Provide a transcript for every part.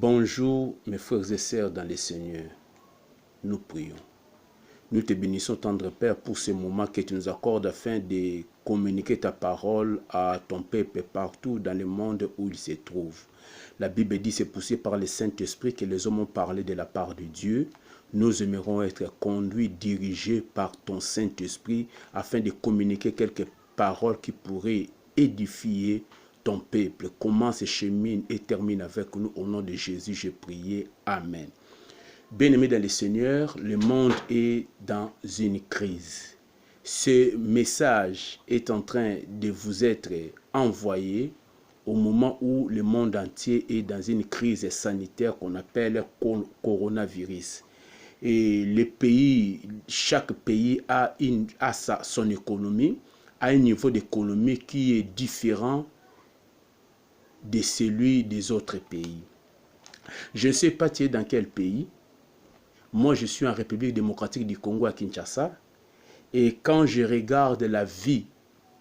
Bonjour mes frères et sœurs dans les Seigneurs, nous prions. Nous te bénissons tendre Père pour ce moment que tu nous accordes afin de communiquer ta parole à ton peuple partout dans le monde où il se trouve. La Bible dit c'est poussé par le Saint-Esprit que les hommes ont parlé de la part de Dieu. Nous aimerons être conduits, dirigés par ton Saint-Esprit afin de communiquer quelques paroles qui pourraient édifier ton peuple. Commence, chemine et termine avec nous. Au nom de Jésus, j'ai prié. Amen. Bien-aimés dans le Seigneur, le monde est dans une crise. Ce message est en train de vous être envoyé au moment où le monde entier est dans une crise sanitaire qu'on appelle coronavirus. Et les pays, chaque pays a son économie, a un niveau d'économie qui est différent de celui des autres pays. Je ne sais pas tu es dans quel pays. Moi, je suis en République démocratique du Congo à Kinshasa. Et quand je regarde la vie,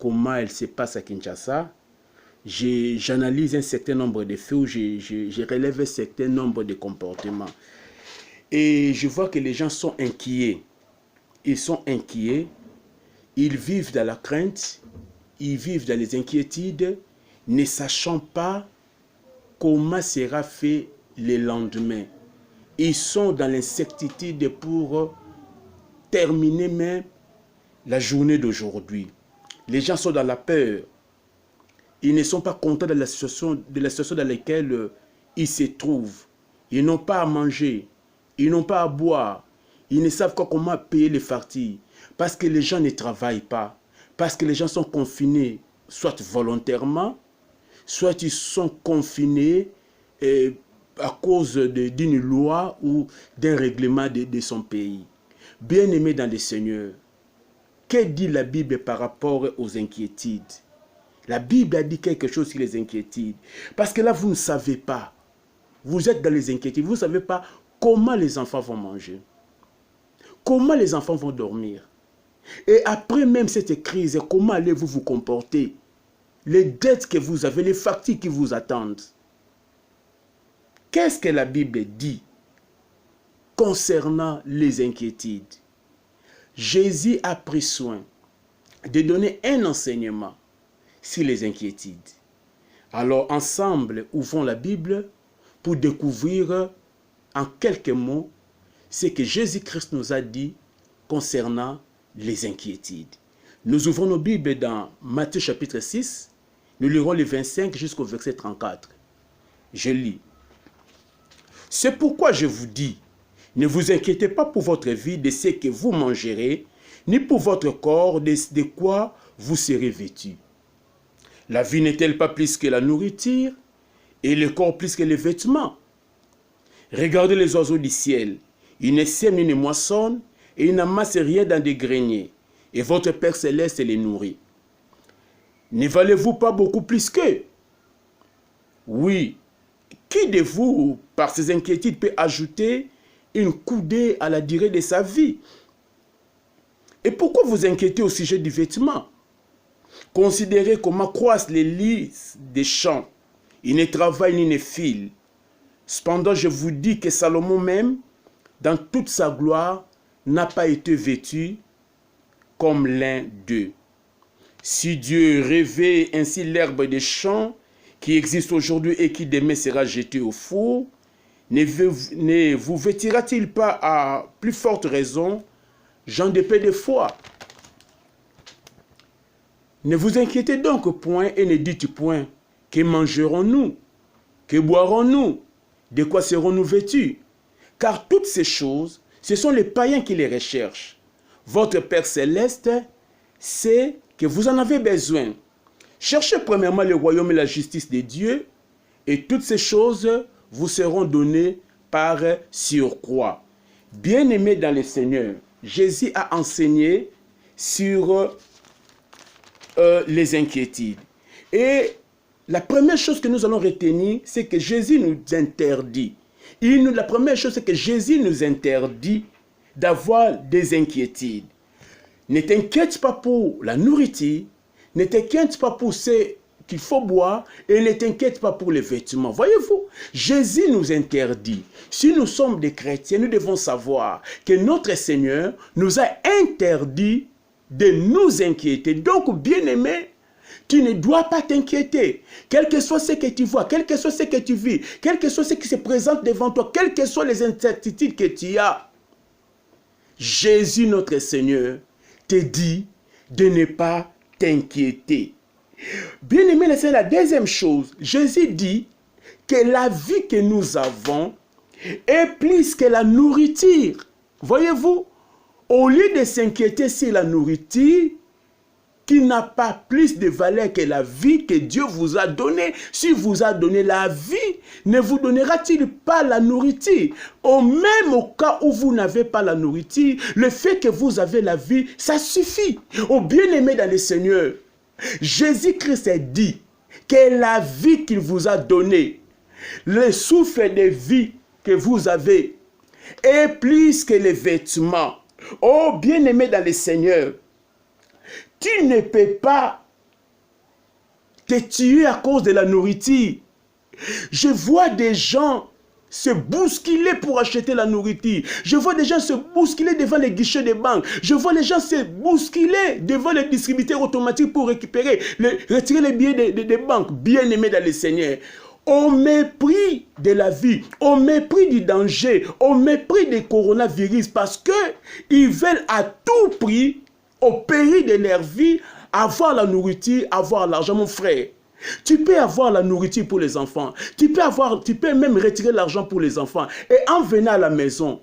comment elle se passe à Kinshasa, j'analyse un certain nombre de faits, je relève un certain nombre de comportements. Et je vois que les gens sont inquiets. Ils sont inquiets. Ils vivent dans la crainte. Ils vivent dans les inquiétudes, ne sachant pas comment sera fait le lendemain. Ils sont dans l'incertitude pour terminer même la journée d'aujourd'hui. Les gens sont dans la peur. Ils ne sont pas contents de la situation dans laquelle ils se trouvent. Ils n'ont pas à manger. Ils n'ont pas à boire. Ils ne savent pas comment payer les factures. Parce que les gens ne travaillent pas. Parce que les gens sont confinés, soit volontairement, soit ils sont confinés à cause d'une loi ou d'un règlement de son pays. Bien-aimés dans le Seigneur, que dit la Bible par rapport aux inquiétudes? La Bible a dit quelque chose sur les inquiétudes. Parce que là, vous ne savez pas. Vous êtes dans les inquiétudes. Vous ne savez pas comment les enfants vont manger. Comment les enfants vont dormir. Et après même cette crise, comment allez-vous vous comporter? Les dettes que vous avez, les factures qui vous attendent. Qu'est-ce que la Bible dit concernant les inquiétudes? Jésus a pris soin de donner un enseignement sur les inquiétudes. Alors ensemble, ouvrons la Bible pour découvrir en quelques mots ce que Jésus-Christ nous a dit concernant les inquiétudes. Nous ouvrons nos Bibles dans Matthieu chapitre 6. Nous lirons le 25 jusqu'au verset 34. Je lis. C'est pourquoi je vous dis, ne vous inquiétez pas pour votre vie de ce que vous mangerez, ni pour votre corps de quoi vous serez vêtus. La vie n'est-elle pas plus que la nourriture, et le corps plus que les vêtements? Regardez les oiseaux du ciel, ils ne sèment ni ne moissonnent, et ils n'amassent rien dans des greniers, et votre Père céleste les nourrit. Ne valez-vous pas beaucoup plus qu'eux? Oui. Qui de vous, par ses inquiétudes, peut ajouter une coudée à la durée de sa vie? Et pourquoi vous inquiétez au sujet du vêtement? Considérez comment croissent les lys des champs. Ils ne travaillent ni ne filent. Cependant, je vous dis que Salomon même, dans toute sa gloire, n'a pas été vêtu comme l'un d'eux. Si Dieu revêt ainsi l'herbe des champs, qui existe aujourd'hui et qui demain sera jeté au four, ne vous vêtira-t-il pas à plus forte raison, gens de peu de foi? Ne vous inquiétez donc point et ne dites point, que mangerons-nous? Que boirons-nous? De quoi serons-nous vêtus? Car toutes ces choses, ce sont les païens qui les recherchent. Votre Père céleste sait que vous en avez besoin. Cherchez premièrement le royaume et la justice de Dieu, et toutes ces choses vous seront données par surcroît. Bien-aimés dans le Seigneur, Jésus a enseigné sur les inquiétudes. Et la première chose que nous allons retenir, c'est que Jésus nous interdit. La première chose, c'est que Jésus nous interdit d'avoir des inquiétudes. Ne t'inquiète pas pour la nourriture, ne t'inquiète pas pour ce qu'il faut boire et ne t'inquiète pas pour les vêtements. Voyez-vous, Jésus nous interdit. Si nous sommes des chrétiens, nous devons savoir que notre Seigneur nous a interdit de nous inquiéter. Donc, bien-aimé, tu ne dois pas t'inquiéter. Quel que soit ce que tu vois, quel que soit ce que tu vis, quel que soit ce qui se présente devant toi, quelles que soient les incertitudes que tu as, Jésus, notre Seigneur, te dit de ne pas t'inquiéter. Bien-aimé, c'est la deuxième chose. Jésus dit que la vie que nous avons est plus que la nourriture. Voyez-vous, au lieu de s'inquiéter sur la nourriture, qui n'a pas plus de valeur que la vie que Dieu vous a donnée. Si vous a donné la vie, ne vous donnera-t-il pas la nourriture? Même au cas où vous n'avez pas la nourriture, le fait que vous avez la vie, ça suffit. Au bien-aimé dans le Seigneur, Jésus-Christ a dit que la vie qu'il vous a donnée, le souffle de vie que vous avez, est plus que les vêtements. Oh bien-aimé dans le Seigneur, tu ne peux pas te tuer à cause de la nourriture. Je vois des gens se bousculer pour acheter la nourriture. Je vois des gens se bousculer devant les guichets des banques. Je vois les gens se bousculer devant les distributeurs automatiques pour retirer les billets des banques. Bien-aimés dans le Seigneur, au mépris de la vie, au mépris du danger, au mépris des coronavirus, parce qu'ils veulent à tout prix, au péril de leur vie, avoir la nourriture, avoir l'argent. Mon frère, tu peux avoir la nourriture pour les enfants. Tu peux même retirer l'argent pour les enfants. Et en venant à la maison,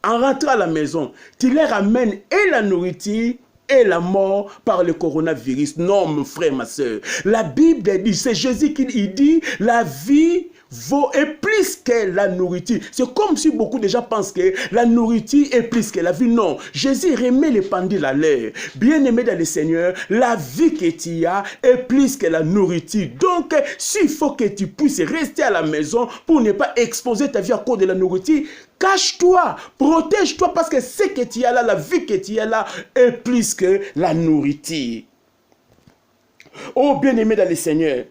en rentrant à la maison, tu leur amènes et la nourriture et la mort par le coronavirus. Non, mon frère, ma soeur. La Bible dit, c'est Jésus qui dit, la vie vaut est plus que la nourriture. C'est comme si beaucoup de gens pensent que la nourriture est plus que la vie. Non, Jésus remet les pendules à l'air. Bien-aimé dans le Seigneur, la vie que tu as est plus que la nourriture. Donc, s'il faut que tu puisses rester à la maison pour ne pas exposer ta vie à cause de la nourriture, cache-toi, protège-toi, parce que ce que tu as là, la vie que tu as là, est plus que la nourriture. Oh, bien-aimé dans le Seigneur,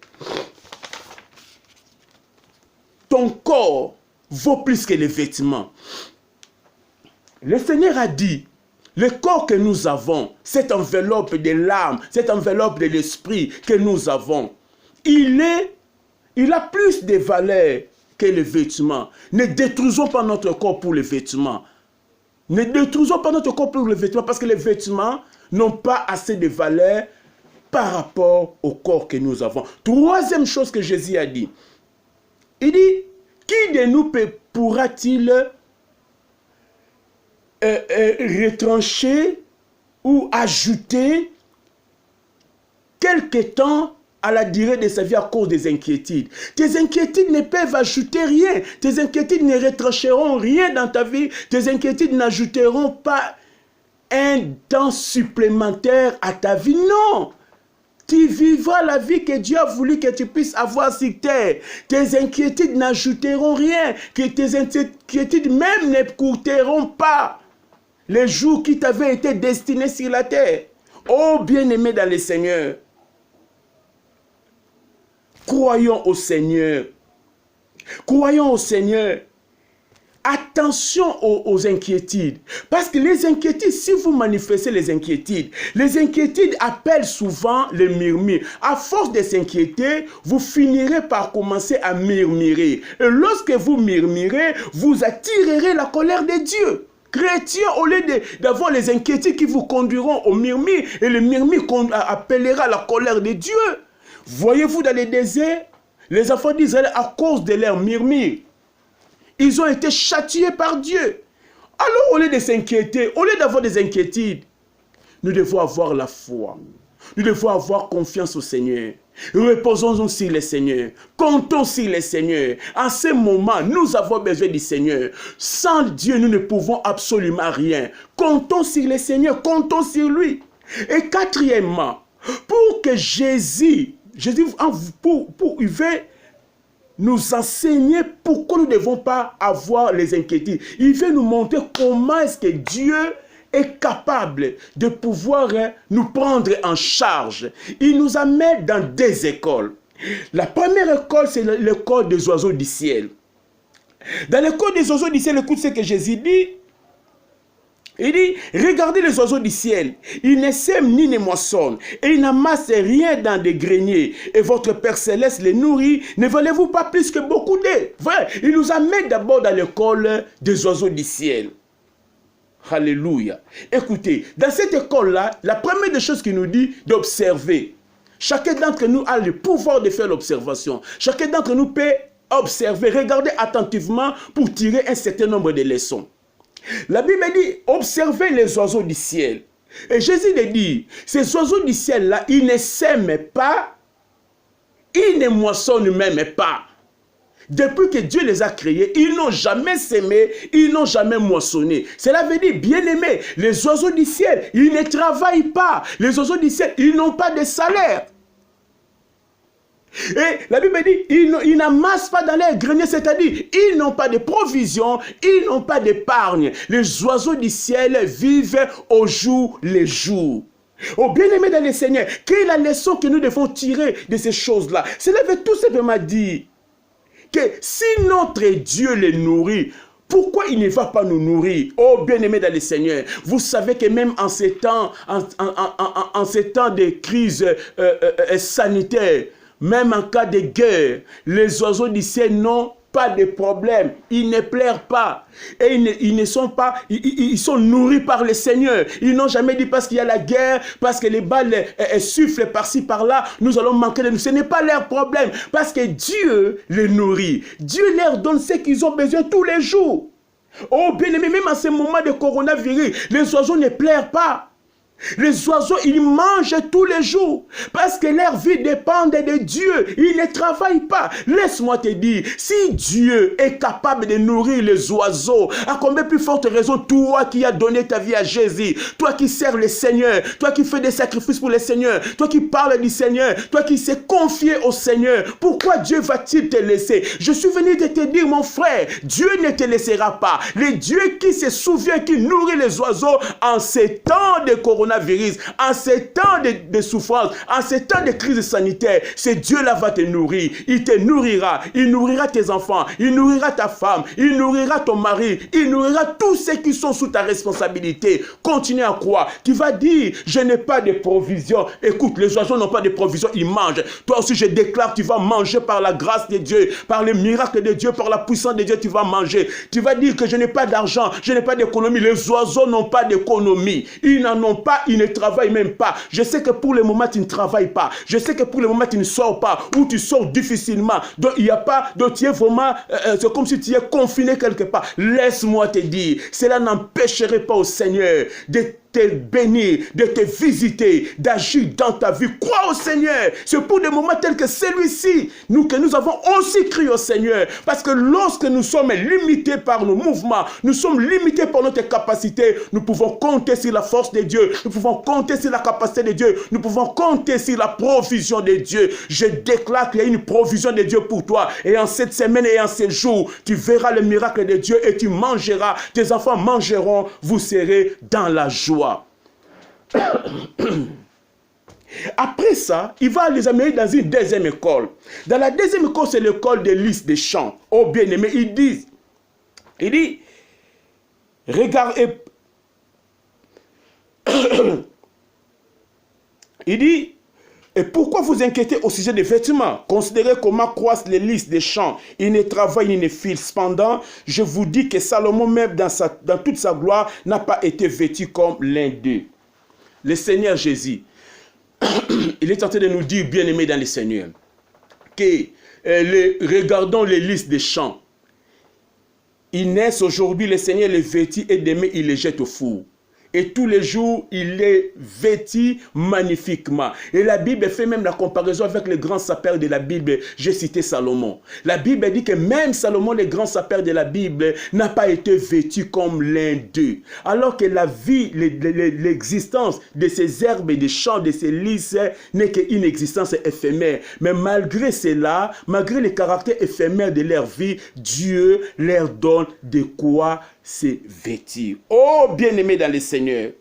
ton corps vaut plus que les vêtements. Le Seigneur a dit, le corps que nous avons, cette enveloppe de l'âme, cette enveloppe de l'esprit que nous avons, il a plus de valeur que les vêtements. Ne détruisons pas notre corps pour les vêtements. Ne détruisons pas notre corps pour les vêtements, parce que les vêtements n'ont pas assez de valeur par rapport au corps que nous avons. Troisième chose que Jésus a dit, il dit, qui de nous pourra-t-il retrancher ou ajouter quelque temps à la durée de sa vie à cause des inquiétudes? Tes inquiétudes ne peuvent ajouter rien. Tes inquiétudes ne retrancheront rien dans ta vie. Tes inquiétudes n'ajouteront pas un temps supplémentaire à ta vie. Non! Tu vivras la vie que Dieu a voulu que tu puisses avoir sur terre. Tes inquiétudes n'ajouteront rien. Que tes inquiétudes même ne coûteront pas les jours qui t'avaient été destinés sur la terre. Oh bien-aimé dans le Seigneur, croyons au Seigneur. Croyons au Seigneur. Attention aux inquiétudes. Parce que les inquiétudes, si vous manifestez les inquiétudes appellent souvent les murmures. À force de s'inquiéter, vous finirez par commencer à murmurer. Et lorsque vous murmurez, vous attirerez la colère de Dieu. Chrétiens, au lieu d'avoir les inquiétudes qui vous conduiront au murmure, et le murmure appellera la colère de Dieu. Voyez-vous dans les déserts, les enfants d'Israël, à cause de leur murmure, ils ont été châtiés par Dieu. Alors, au lieu de s'inquiéter, au lieu d'avoir des inquiétudes, nous devons avoir la foi. Nous devons avoir confiance au Seigneur. Reposons-nous sur le Seigneur. Comptons sur le Seigneur. En ce moment, nous avons besoin du Seigneur. Sans Dieu, nous ne pouvons absolument rien. Comptons sur le Seigneur. Comptons sur lui. Et quatrièmement, pour que Jésus il veut nous enseigner pourquoi nous ne devons pas avoir les inquiétudes. Il veut nous montrer comment est-ce que Dieu est capable de pouvoir nous prendre en charge. Il nous amène dans des écoles. La première école, c'est l'école des oiseaux du ciel. Dans l'école des oiseaux du ciel, écoute ce que Jésus dit. Il dit, regardez les oiseaux du ciel, ils ne sèment ni ne moissonnent, et ils n'amassent rien dans des greniers, et votre Père Céleste les nourrit, ne valez-vous pas plus que beaucoup d'eux? Voilà, il nous amène d'abord dans l'école des oiseaux du ciel. Alléluia. Écoutez, dans cette école-là, la première des choses qu'il nous dit, d'observer. Chacun d'entre nous a le pouvoir de faire l'observation. Chacun d'entre nous peut observer, regarder attentivement pour tirer un certain nombre de leçons. La Bible dit, observez les oiseaux du ciel. Et Jésus le dit, ces oiseaux du ciel-là, ils ne sèment pas, ils ne moissonnent même pas. Depuis que Dieu les a créés, ils n'ont jamais sémé, ils n'ont jamais moissonné. Cela veut dire, bien aimé, les oiseaux du ciel, ils ne travaillent pas. Les oiseaux du ciel, ils n'ont pas de salaire. Et la Bible dit, ils n'amassent pas dans les greniers, c'est-à-dire, ils n'ont pas de provision, ils n'ont pas d'épargne. Les oiseaux du ciel vivent au jour le jour. Oh bien-aimé dans le Seigneur, quelle est la leçon que nous devons tirer de ces choses-là? Cela veut tout simplement dire que si notre Dieu les nourrit, pourquoi il ne va pas nous nourrir? Oh bien-aimé dans le Seigneur, vous savez que même en ces temps, en ces temps de crise sanitaire, même en cas de guerre, les oiseaux du ciel n'ont pas de problème. Ils ne pleurent pas. Et ils sont nourris par le Seigneur. Ils n'ont jamais dit parce qu'il y a la guerre, parce que les balles soufflent par-ci, par-là, nous allons manquer de nous. Ce n'est pas leur problème. Parce que Dieu les nourrit. Dieu leur donne ce qu'ils ont besoin tous les jours. Oh bien-aimé, même en ce moment de coronavirus, les oiseaux ne pleurent pas. Les oiseaux, ils mangent tous les jours parce que leur vie dépend de Dieu. Ils ne travaillent pas. Laisse-moi te dire, si Dieu est capable de nourrir les oiseaux, à combien plus forte raison, toi qui as donné ta vie à Jésus, toi qui sers le Seigneur, toi qui fais des sacrifices pour le Seigneur, toi qui parles du Seigneur, toi qui sais confier au Seigneur, pourquoi Dieu va-t-il te laisser? Je suis venu de te dire, mon frère, Dieu ne te laissera pas. Le Dieu qui se souvient, qui nourrit les oiseaux en ces temps de coronavirus, en ces temps de souffrance, en ces temps de crise sanitaire, ce Dieu-là va te nourrir. Il te nourrira. Il nourrira tes enfants. Il nourrira ta femme. Il nourrira ton mari. Il nourrira tous ceux qui sont sous ta responsabilité. Continue à croire. Tu vas dire, je n'ai pas de provision. Écoute, les oiseaux n'ont pas de provision. Ils mangent. Toi aussi, je déclare, tu vas manger par la grâce de Dieu, par le miracle de Dieu, par la puissance de Dieu, tu vas manger. Tu vas dire que je n'ai pas d'argent, je n'ai pas d'économie. Les oiseaux n'ont pas d'économie. Ils n'en ont pas. Ils ne travaillent même pas. Je sais que pour le moment, tu ne travailles pas. Je sais que pour le moment, tu ne sors pas. Ou tu sors difficilement. Donc, il n'y a pas... Donc, tu es vraiment... c'est comme si tu es confiné quelque part. Laisse-moi te dire, cela n'empêcherait pas au Seigneur de te bénir, de te visiter, d'agir dans ta vie. Crois au Seigneur. C'est pour des moments tels que celui-ci, que nous avons aussi crié au Seigneur. Parce que lorsque nous sommes limités par nos mouvements, nous sommes limités par notre capacité, nous pouvons compter sur la force de Dieu, nous pouvons compter sur la capacité de Dieu, nous pouvons compter sur la provision de Dieu. Je déclare qu'il y a une provision de Dieu pour toi. Et en cette semaine et en ces jours, tu verras le miracle de Dieu et tu mangeras, tes enfants mangeront, vous serez dans la joie. Après ça, il va les amener dans une deuxième école. Dans la deuxième école, c'est l'école des listes des champs. Oh bien-aimé, il dit, regardez, il dit, et pourquoi vous inquiétez au sujet des vêtements? Considérez comment croissent les lys des champs. Ils ne travaillent ni ne filent. Cependant, je vous dis que Salomon, même dans toute sa gloire, n'a pas été vêtu comme l'un d'eux. Le Seigneur Jésus, il est en train de nous dire, bien-aimés dans le Seigneur, que regardons les lys des champs. Ils naissent aujourd'hui, le Seigneur les vêtit et demain il les jette au four. Et tous les jours, il les vêtit magnifiquement. Et la Bible fait même la comparaison avec les grands sapeurs de la Bible. J'ai cité Salomon. La Bible dit que même Salomon, le grand sapeur de la Bible, n'a pas été vêtu comme l'un d'eux. Alors que la vie, l'existence de ces herbes et des champs, de ces lys, n'est qu'une existence éphémère. Mais malgré cela, malgré le caractère éphémère de leur vie, Dieu leur donne de quoi se vêtir. Oh, bien-aimé dans le Seigneur,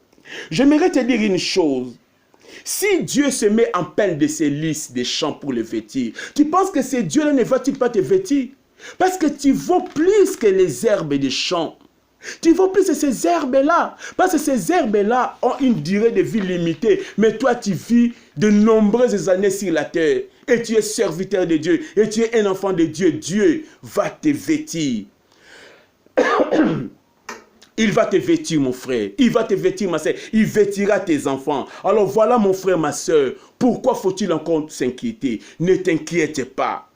j'aimerais te dire une chose. Si Dieu se met en peine de ses lys des champs pour le vêtir, tu penses que ces dieux-là ne va-t-il pas te vêtir? Parce que tu vaux plus que les herbes des champs. Tu vaux plus que ces herbes-là. Parce que ces herbes-là ont une durée de vie limitée. Mais toi, tu vis de nombreuses années sur la terre. Et tu es serviteur de Dieu. Et tu es un enfant de Dieu. Dieu va te vêtir. Il va te vêtir, mon frère. Il va te vêtir, ma soeur. Il vêtira tes enfants. Alors voilà, mon frère, ma soeur. Pourquoi faut-il encore s'inquiéter? Ne t'inquiète pas.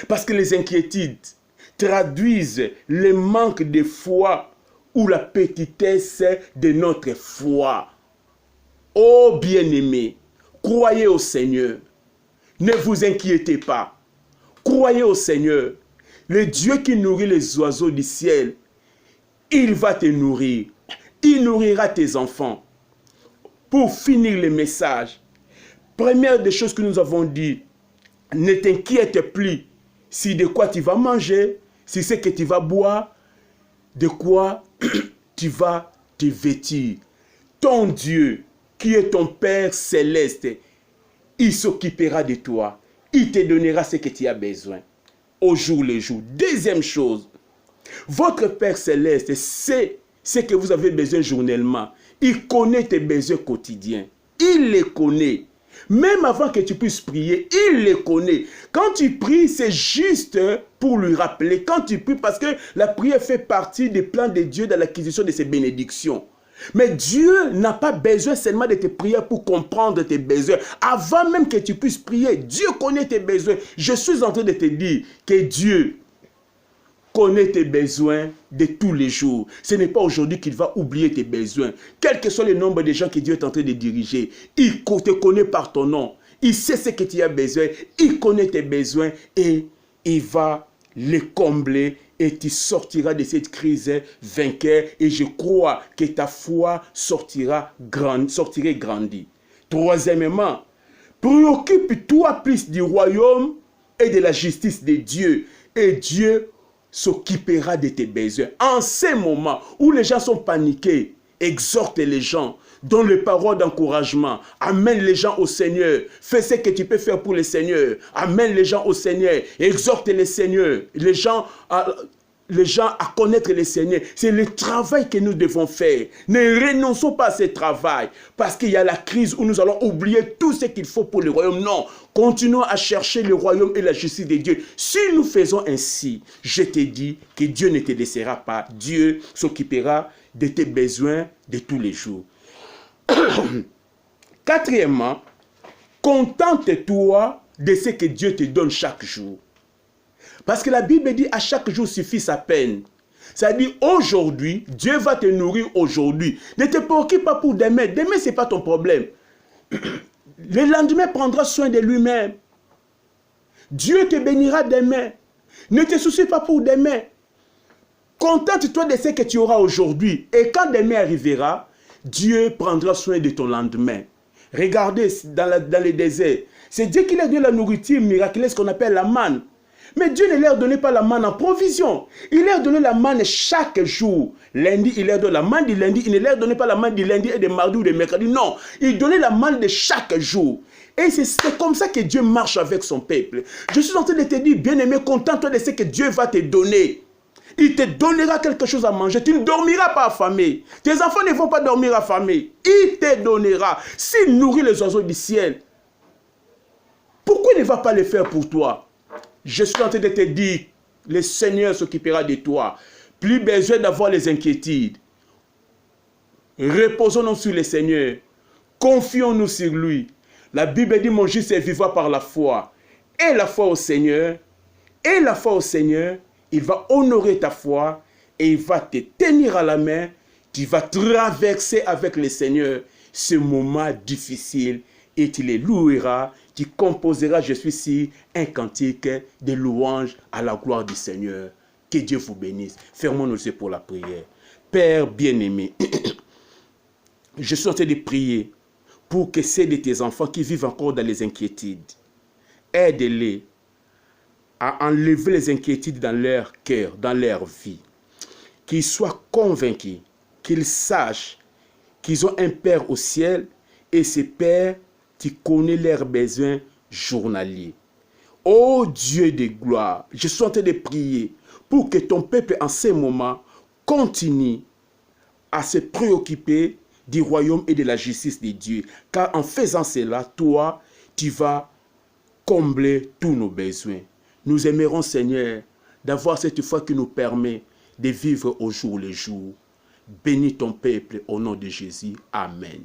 Parce que les inquiétudes traduisent le manque de foi ou la petitesse de notre foi. Oh bien-aimé, croyez au Seigneur. Ne vous inquiétez pas. Croyez au Seigneur. Le Dieu qui nourrit les oiseaux du ciel, il va te nourrir. Il nourrira tes enfants. Pour finir le message, première des choses que nous avons dit, ne t'inquiète plus si de quoi tu vas manger, si c'est que tu vas boire, de quoi tu vas te vêtir. Ton Dieu, qui est ton Père céleste, il s'occupera de toi. Il te donnera ce que tu as besoin au jour le jour. Deuxième chose, votre Père céleste sait ce que vous avez besoin journellement. Il connaît tes besoins quotidiens. Il les connaît. Même avant que tu puisses prier, il les connaît. Quand tu pries, c'est juste pour lui rappeler. Quand tu pries, parce que la prière fait partie des plans de Dieu dans l'acquisition de ses bénédictions. Mais Dieu n'a pas besoin seulement de tes prières pour comprendre tes besoins. Avant même que tu puisses prier, Dieu connaît tes besoins. Je suis en train de te dire que Dieu connaît tes besoins de tous les jours. Ce n'est pas aujourd'hui qu'il va oublier tes besoins. Quel que soit le nombre de gens que Dieu est en train de diriger, il te connaît par ton nom. Il sait ce que tu as besoin. Il connaît tes besoins et il va les combler et tu sortiras de cette crise vainqueur. Et je crois que ta foi sortira grandie. Troisièmement, préoccupe-toi plus du royaume et de la justice de Dieu. Et Dieu s'occupera de tes besoins. En ces moments où les gens sont paniqués, exhorte les gens, donne les paroles d'encouragement, amène les gens au Seigneur, fais ce que tu peux faire pour le Seigneur, amène les gens au Seigneur, exhorte les Seigneurs, les gens à connaître le Seigneur. C'est le travail que nous devons faire. Ne renonçons pas à ce travail parce qu'il y a la crise où nous allons oublier tout ce qu'il faut pour le royaume. Non, continuons à chercher le royaume et la justice de Dieu. Si nous faisons ainsi, je te dis que Dieu ne te laissera pas. Dieu s'occupera de tes besoins de tous les jours. Quatrièmement, contente-toi de ce que Dieu te donne chaque jour. Parce que la Bible dit à chaque jour suffit sa peine. Ça dit aujourd'hui, Dieu va te nourrir aujourd'hui. Ne te préoccupe pas pour demain. Demain, ce n'est pas ton problème. Le lendemain prendra soin de lui-même. Dieu te bénira demain. Ne te soucie pas pour demain. Contente-toi de ce que tu auras aujourd'hui. Et quand demain arrivera, Dieu prendra soin de ton lendemain. Regardez dans le désert. C'est Dieu qui leur donne la nourriture miraculeuse qu'on appelle la manne. Mais Dieu ne leur donnait pas la manne en provision. Il leur donnait la manne chaque jour. Lundi, il leur donne la manne du lundi. Il ne leur donnait pas la manne du lundi et de mardi ou de mercredi. Non, il donnait la manne de chaque jour. Et c'est comme ça que Dieu marche avec son peuple. Je suis en train de te dire, bien-aimé, contente-toi de ce que Dieu va te donner. Il te donnera quelque chose à manger. Tu ne dormiras pas affamé. Tes enfants ne vont pas dormir affamés. Il te donnera. S'il nourrit les oiseaux du ciel, pourquoi il ne va pas le faire pour toi? Je suis en train de te dire, le Seigneur s'occupera de toi. Plus besoin d'avoir les inquiétudes. Reposons-nous sur le Seigneur. Confions-nous sur lui. La Bible dit, mon juste est vivant par la foi. Et la foi au Seigneur. Et la foi au Seigneur, il va honorer ta foi. Et il va te tenir à la main. Tu vas traverser avec le Seigneur ce moment difficile. Et tu les loueras. Tu composeras, je suis sûr, un cantique de louange à la gloire du Seigneur. Que Dieu vous bénisse. Fermons nos yeux pour la prière. Père bien-aimé, je suis en train de prier pour que ceux de tes enfants qui vivent encore dans les inquiétudes, aide-les à enlever les inquiétudes dans leur cœur, dans leur vie. Qu'ils soient convaincus, qu'ils sachent qu'ils ont un Père au ciel Et ces pères, tu connais leurs besoins journaliers. Ô Dieu de gloire, je suis en train de prier pour que ton peuple en ce moment continue à se préoccuper du royaume et de la justice de Dieu. Car en faisant cela, toi, tu vas combler tous nos besoins. Nous aimerons, Seigneur, d'avoir cette foi qui nous permet de vivre au jour le jour. Bénis ton peuple au nom de Jésus. Amen.